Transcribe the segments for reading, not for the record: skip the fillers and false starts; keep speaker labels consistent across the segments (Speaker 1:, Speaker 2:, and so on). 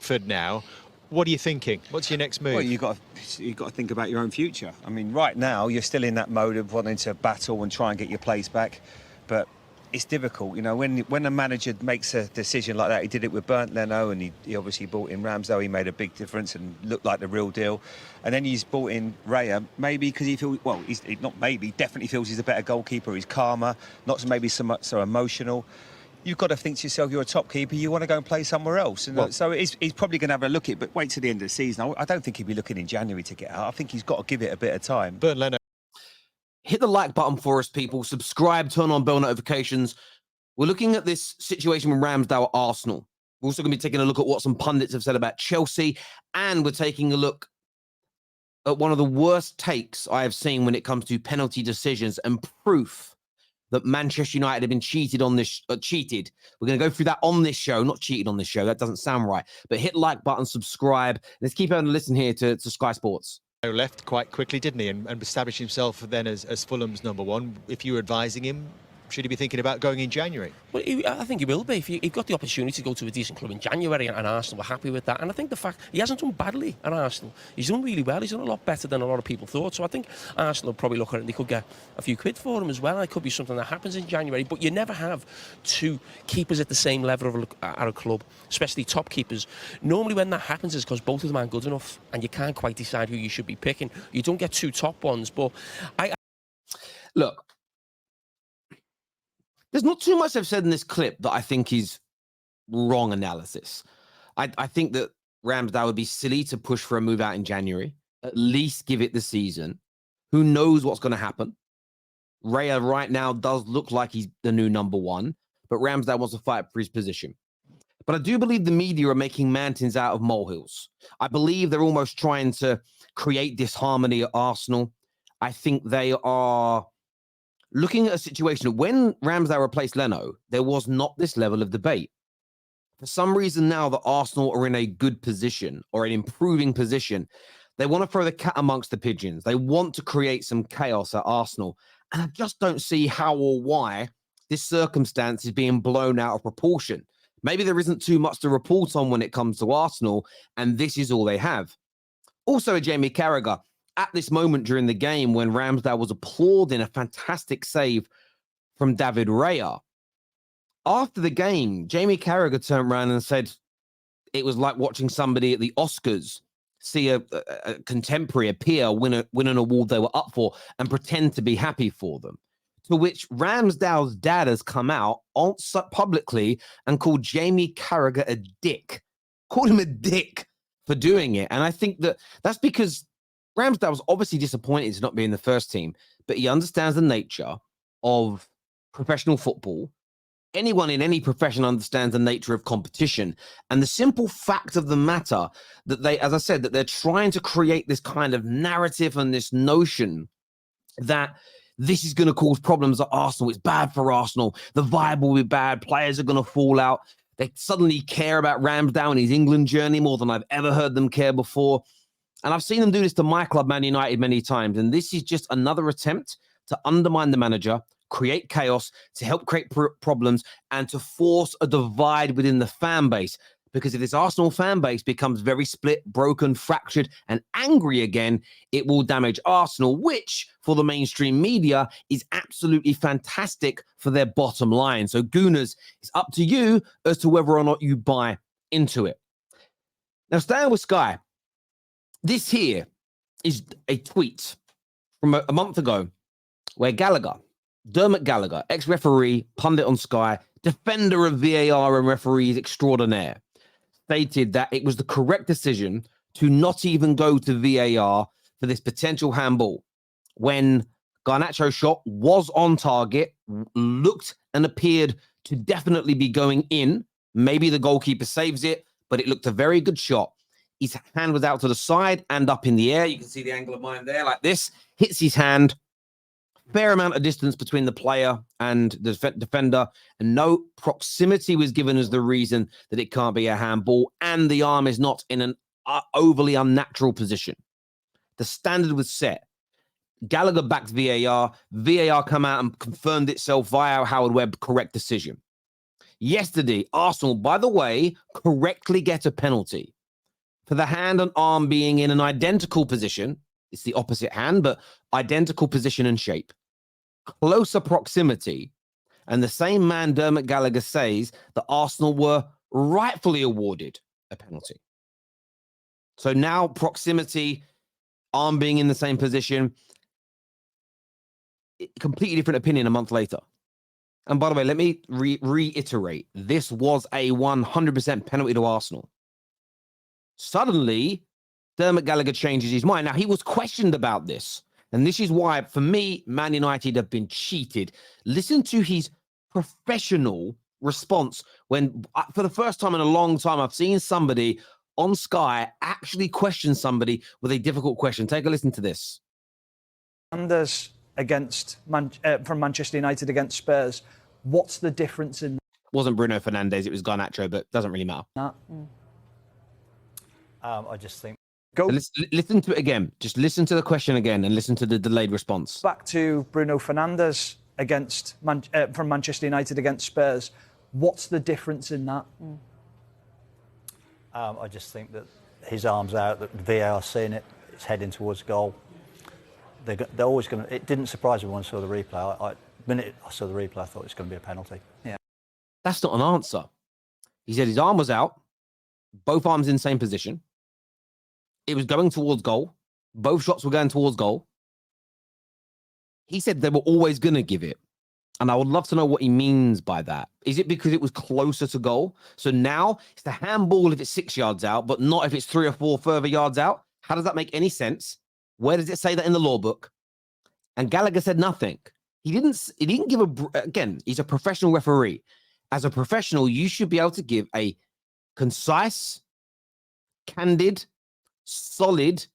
Speaker 1: Pickford now. What are you thinking? What's your next move?
Speaker 2: Well, you've got to think about your own future. I mean, right now, you're still in that mode of wanting to battle and try and get your place back. But it's difficult, you know, when a manager makes a decision like that. He did it with Bernd Leno, and he obviously brought in Ramsdale. He made a big difference and looked like the real deal. And then he's brought in Raya, maybe because he feels, well, he's not maybe, definitely feels he's a better goalkeeper. He's calmer, not maybe so much so emotional. You've got to think to yourself, you're a top keeper, you want to go and play somewhere else. And well, so he's probably going to have a look at it, but wait till the end of the season. I don't think he'll be looking in January to get out. I think he's got to give it a bit of time.
Speaker 1: Bernd Leno.
Speaker 3: Hit the like button for us, people. Subscribe, turn on bell notifications. We're looking at this situation with Ramsdale at Arsenal. We're also going to be taking a look at what some pundits have said about Chelsea, and we're taking a look at one of the worst takes I have seen when it comes to penalty decisions and proof that Manchester United have been cheated on this. Cheated. We're going to go through that on this show, not cheated on this show. That doesn't sound right. But hit like button, subscribe. Let's keep on listen here to Sky Sports.
Speaker 1: Left quite quickly, didn't he, and established himself then as Fulham's number one. If you were advising him, should he be thinking about going in January?
Speaker 4: Well, I think he will be. If he got the opportunity to go to a decent club in January, and Arsenal were happy with that. And I think the fact he hasn't done badly at Arsenal. He's done really well. He's done a lot better than a lot of people thought. So I think Arsenal will probably look at it and they could get a few quid for him as well. It could be something that happens in January. But you never have two keepers at the same level at a club, especially top keepers. Normally when that happens is because both of them aren't good enough and you can't quite decide who you should be picking. You don't get two top ones. But
Speaker 3: Look, there's not too much I've said in this clip that I think is wrong analysis. I think that Ramsdale would be silly to push for a move out in January. At least give it the season. Who knows what's going to happen? Raya right now does look like he's the new number one, but Ramsdale wants to fight for his position. But I do believe the media are making mountains out of molehills. I believe they're almost trying to create disharmony at Arsenal. I think they are looking at a situation when Ramsdale replaced Leno, there was not this level of debate. For some reason now that Arsenal are in a good position or an improving position, they want to throw the cat amongst the pigeons. They want to create some chaos at Arsenal. And I just don't see how or why this circumstance is being blown out of proportion. Maybe there isn't too much to report on when it comes to Arsenal, and this is all they have. Also, Jamie Carragher, at this moment during the game when Ramsdale was applauding a fantastic save from David Raya, after the game, Jamie Carragher turned around and said it was like watching somebody at the Oscars see a contemporary, a peer, win an award they were up for and pretend to be happy for them. To which Ramsdale's dad has come out publicly and called Jamie Carragher a dick. Called him a dick for doing it. And I think that's because Ramsdale was obviously disappointed to not be in the first team, but he understands the nature of professional football. Anyone in any profession understands the nature of competition. And the simple fact of the matter that they, as I said, that they're trying to create this kind of narrative and this notion that this is going to cause problems at Arsenal. It's bad for Arsenal. The vibe will be bad. Players are going to fall out. They suddenly care about Ramsdale and his England journey more than I've ever heard them care before. And I've seen them do this to my club, Man United, many times. And this is just another attempt to undermine the manager, create chaos, to help create problems, and to force a divide within the fan base. Because if this Arsenal fan base becomes very split, broken, fractured, and angry again, it will damage Arsenal, which for the mainstream media is absolutely fantastic for their bottom line. So, Gooners, it's up to you as to whether or not you buy into it. Now, staying with Sky, this here is a tweet from a month ago where Dermot Gallagher, ex-referee, pundit on Sky, defender of VAR and referees extraordinaire, stated that it was the correct decision to not even go to VAR for this potential handball when Garnacho's shot was on target, looked and appeared to definitely be going in. Maybe the goalkeeper saves it, but it looked a very good shot. His hand was out to the side and up in the air. You can see the angle of mine there like this. Hits his hand. Fair amount of distance between the player and the defender, and no proximity was given as the reason that it can't be a handball, and the arm is not in an overly unnatural position. The standard was set. Gallagher backed VAR. VAR come out and confirmed itself via Howard Webb correct decision. Yesterday, Arsenal, by the way, correctly get a penalty. for the hand and arm being in an identical position. It's the opposite hand, but identical position and shape. Closer proximity. And the same man, Dermot Gallagher, says that Arsenal were rightfully awarded a penalty. So now proximity, arm being in the same position, completely different opinion a month later. And by the way, let me reiterate, this was a 100% penalty to Arsenal. Suddenly, Dermot Gallagher changes his mind. Now, he was questioned about this. And this is why, for me, Man United have been cheated. Listen to his professional response when, for the first time in a long time, I've seen somebody on Sky actually question somebody with a difficult question. Take a listen to this.
Speaker 5: Anders from Manchester United against Spurs. What's the difference in
Speaker 3: Wasn't Bruno Fernandes, it was Garnacho, but doesn't really matter.
Speaker 5: that?
Speaker 6: I just think
Speaker 5: Go
Speaker 3: Listen to it again. Just listen to the question again and listen to the delayed response.
Speaker 5: back to Bruno Fernandes from Manchester United against Spurs. What's the difference in that?
Speaker 6: I just think that his arm's out, that the VAR seeing it, it's heading towards goal. They're always going to. It didn't surprise me when I saw the replay. The minute I saw the replay, I thought it was going to be a penalty. Yeah.
Speaker 3: That's not an answer. He said his arm was out, both arms in the same position. It was going towards goal. Both shots were going towards goal. He said they were always going to give it. And I would love to know what he means by that. Is it because it was closer to goal? So now it's the handball if it's 6 yards out, but not if it's 3 or 4 further yards out? How does that make any sense? Where does it say that in the law book? And Gallagher said nothing. He didn't give again, he's a professional referee. As a professional, you should be able to give a concise, candid, solid,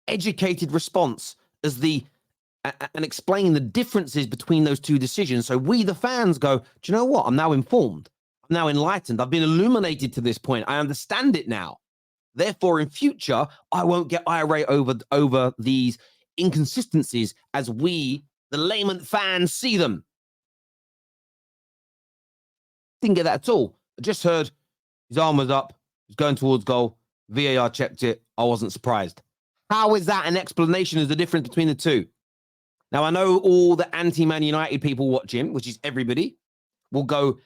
Speaker 3: educated response and explain the differences between those two decisions. So we, the fans, go, do you know what? I'm now informed. I'm now enlightened. I've been illuminated to this point. I understand it now. Therefore, in future, I won't get irate over these inconsistencies as we, the layman fans, see them. Didn't get that at all. I just heard his arm was up. He was going towards goal. VAR checked it. I wasn't surprised. How is that an explanation of the difference between the two? Now, I know all the anti-Man United people watching, which is everybody, will go,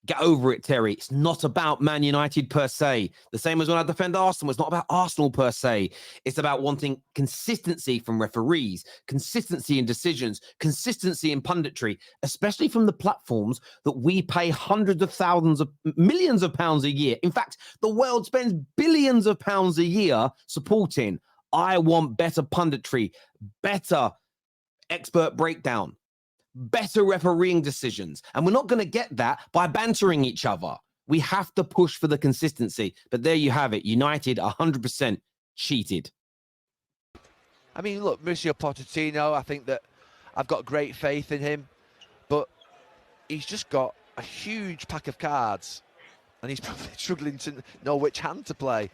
Speaker 3: get over it, Terry. It's not about Man United per se. The same as when I defend Arsenal. It's not about Arsenal per se. It's about wanting consistency from referees, consistency in decisions, consistency in punditry, especially from the platforms that we pay hundreds of thousands of millions of pounds a year. In fact, the world spends billions of pounds a year supporting. I want better punditry, better expert breakdown, better refereeing decisions. And we're not going to get that by bantering each other. We have to push for the consistency. But there you have it. United 100% cheated.
Speaker 7: I mean, look, Mauricio Pochettino, I think that I've got great faith in him, but he's just got a huge pack of cards and he's probably struggling to know which hand to play.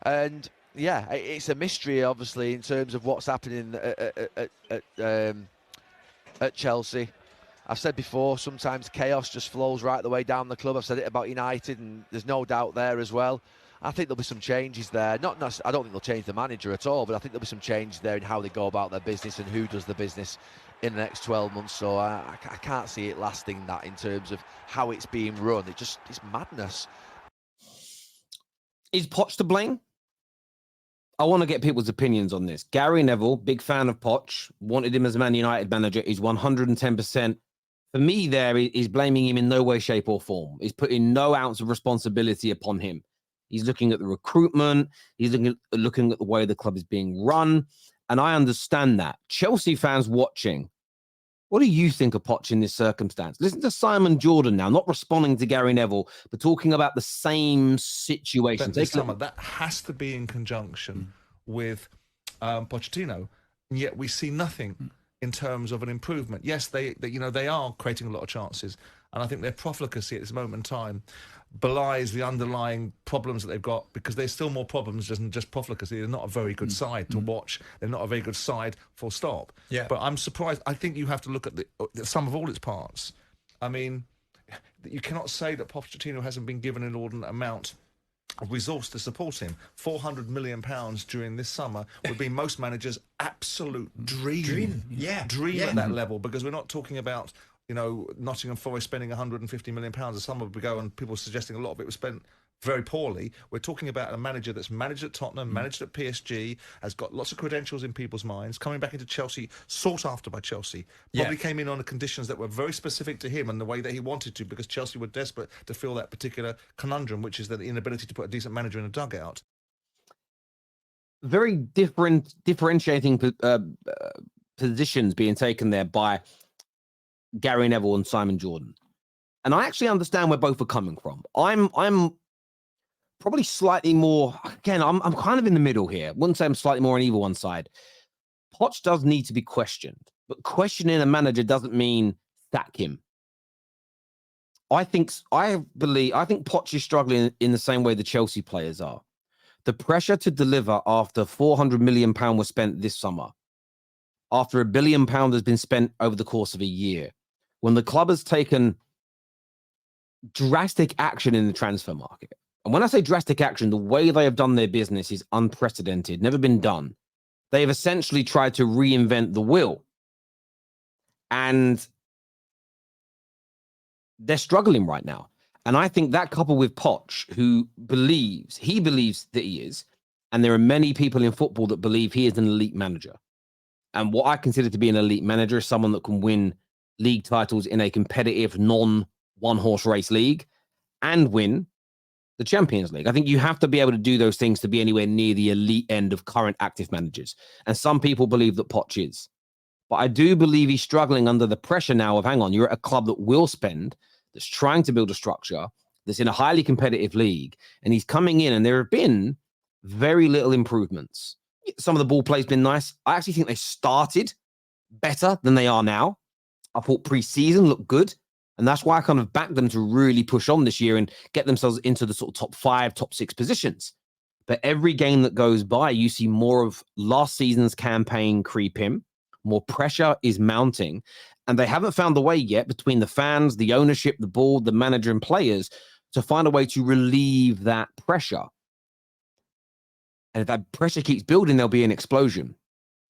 Speaker 7: And yeah, it's a mystery, obviously, in terms of what's happening at Chelsea. I've said before, sometimes chaos just flows right the way down the club. I've said it about United, and there's no doubt there as well. I think there'll be some changes there. I don't think they'll change the manager at all, but I think there'll be some changes there in how they go about their business and who does the business in the next 12 months. So I can't see it lasting that in terms of how it's being run. It's madness.
Speaker 3: Is Poch to blame? I want to get people's opinions on this. Gary Neville, big fan of Poch, wanted him as a Man United manager. He's 110%. For me, there, he's blaming him in no way, shape, or form. He's putting no ounce of responsibility upon him. He's looking at the recruitment. He's looking at the way the club is being run. And I understand that. Chelsea fans watching, what do you think of Poch in this circumstance? Listen to Simon Jordan now, not responding to Gary Neville, but talking about the same situation.
Speaker 8: That has to be in conjunction with Pochettino, and yet we see nothing in terms of an improvement. Yes, they are creating a lot of chances, and I think their profligacy at this moment in time belies the underlying problems that they've got, because there's still more problems than just profligacy. They're not a very good side to watch. They're not a very good side, full stop. Yeah. But I'm surprised. I think you have to look at the sum of all its parts. I mean, you cannot say that Pochettino hasn't been given an inordinate amount resource to support him. £400 million during this summer would be most managers' absolute dream at that level, because we're not talking about, you know, Nottingham Forest spending £150 million. As some would go, and people suggesting a lot of it was spent very poorly. We're talking about a manager that's managed at Tottenham, managed at PSG, has got lots of credentials in people's minds, coming back into Chelsea, sought after by Chelsea. Probably came in on the conditions that were very specific to him and the way that he wanted to, because Chelsea were desperate to fill that particular conundrum, which is the inability to put a decent manager in a dugout.
Speaker 3: Very differentiating positions being taken there by Gary Neville and Simon Jordan. And I actually understand where both are coming from. I'm probably slightly more, again, I'm kind of in the middle here. Wouldn't say I'm slightly more on either one side. Poch does need to be questioned, but questioning a manager doesn't mean sack him. I think Poch is struggling in the same way the Chelsea players are. The pressure to deliver after £400 million was spent this summer, after £1 billion has been spent over the course of a year, when the club has taken drastic action in the transfer market. And when I say drastic action, the way they have done their business is unprecedented, never been done. They have essentially tried to reinvent the wheel. And they're struggling right now. And I think that, coupled with Poch, who believes that he is, and there are many people in football that believe he is an elite manager. And what I consider to be an elite manager is someone that can win league titles in a competitive, non-one-horse race league and win the Champions League. I think you have to be able to do those things to be anywhere near the elite end of current active managers. And some people believe that Poch is. But I do believe he's struggling under the pressure now of, hang on, you're at a club that will spend, that's trying to build a structure, that's in a highly competitive league, and he's coming in, and there have been very little improvements. Some of the ball play's been nice. I actually think they started better than they are now. I thought pre-season looked good. And that's why I kind of backed them to really push on this year and get themselves into the sort of top 5, top 6 positions. But every game that goes by, you see more of last season's campaign creep in. More pressure is mounting. And they haven't found the way yet between the fans, the ownership, the board, the manager, and players to find a way to relieve that pressure. And if that pressure keeps building, there'll be an explosion.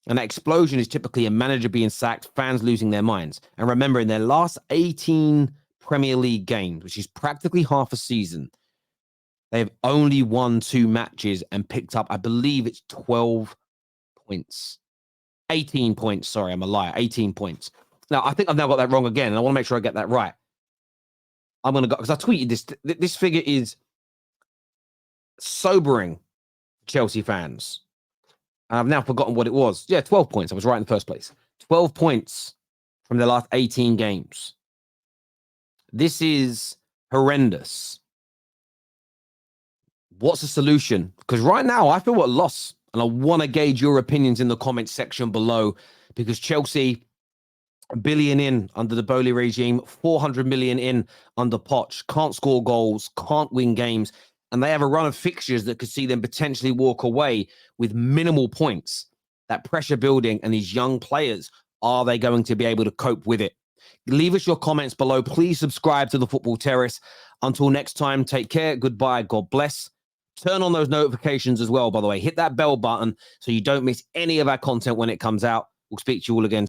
Speaker 3: And that explosion is typically a manager being sacked, fans losing their minds. And remember, in their last 18 Premier League games, which is practically half a season, they've only won 2 matches and picked up, I believe it's 12 points. 18 points, sorry, I'm a liar, 18 points. Now, I think I've now got that wrong again, and I want to make sure I get that right. I'm going to go, because I tweeted this. This figure is sobering Chelsea fans. I've now forgotten what it was. Yeah, 12 points. I was right in the first place. 12 points from their last 18 games. This is horrendous. What's the solution? Because right now, I feel at a loss. And I want to gauge your opinions in the comments section below. Because Chelsea, $1 billion in under the Bowley regime, 400 million in under Poch, can't score goals, can't win games. And they have a run of fixtures that could see them potentially walk away with minimal points. That pressure building and these young players, are they going to be able to cope with it? Leave us your comments below. Please subscribe to the Football Terrace. Until next time, take care. Goodbye. God bless. Turn on those notifications as well, by the way. Hit that bell button so you don't miss any of our content when it comes out. We'll speak to you all again